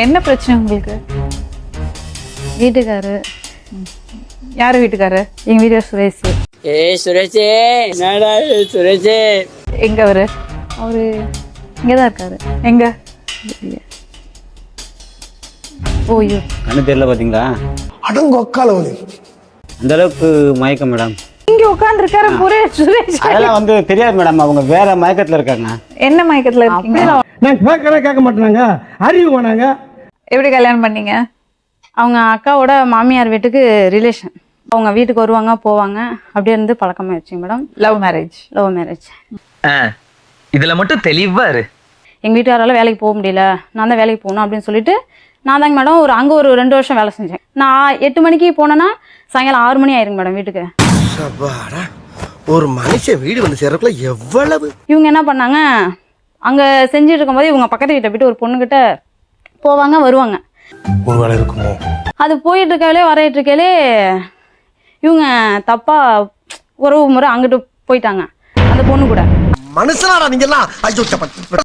என்ன பிரச்சனை உங்களுக்கு? வீட்டுக்காரு. யாரு வீட்டுக்காரு? எங்கள் வீட்டுக்கார் சுரேஷ். சுரேஷே என்னடா சுரேஷே. எங்க அவரு? அவரு இங்கே தான் இருக்காரு. எங்க? ஓய்யோ கண்ணு தெரியல பாத்தீங்களா? அடங்கொக்காலவனே அந்த அளவுக்கு மயக்கம் மேடம். இங்க உட்கார்ந்து இருக்காரு சுரேஷ். அதெல்லாம் வந்து தெரியாது மேடம், அவங்க வேற மயக்கத்துல இருக்காங்க. என்ன மயக்கத்துல இருக்கீங்க? நான் கேட்க மாட்டேனாங்க, அறிவு வேணாங்க. எப்படி கல்யாணம் பண்ணீங்க? அவங்க அக்காவோட மாமியார் வீட்டுக்கு ரிலேஷன். அவங்க வீட்டுக்கு வருவாங்க போவாங்க, அப்படியே இருந்து பழக்கமாயிடுச்சுங்க madam. Love marriage. Love marriage. இதுல மட்டும் தெளிவா இரு. எங்கள் வீட்டுக்காரால வேலைக்கு போக முடியல, நான் தான் வேலைக்கு போகணும் அப்படின்னு சொல்லிட்டு நான் தாங்க மேடம் அங்கே ஒரு 2 வருஷம் வேலை செஞ்சேன். நான் 8 மணிக்கு போனேன்னா சாயங்காலம் 6 மணி ஆயிருங்க மேடம் வீட்டுக்கு. ஒரு மனுஷன் வீடு வந்து சேர்றதுக்குள்ள எவ்வளவு. இவங்க என்ன பண்ணாங்க, அங்கே செஞ்சுட்டு இருக்கும்போது இவங்க பக்கத்து வீட்டை போயிட்டு ஒரு பொண்ணுக்கிட்ட போவாங்க வருவாங்க. ஒரு வேலை இருக்குமோ? அது போயிட்டு இருக்காலே வரையிட்டு இருக்காலே இவங்க தப்பா உறவு முறை அங்கிட்டு போயிட்டாங்க அந்த பொண்ணு கூட. மனுஷனாடா நீங்க எல்லாம்.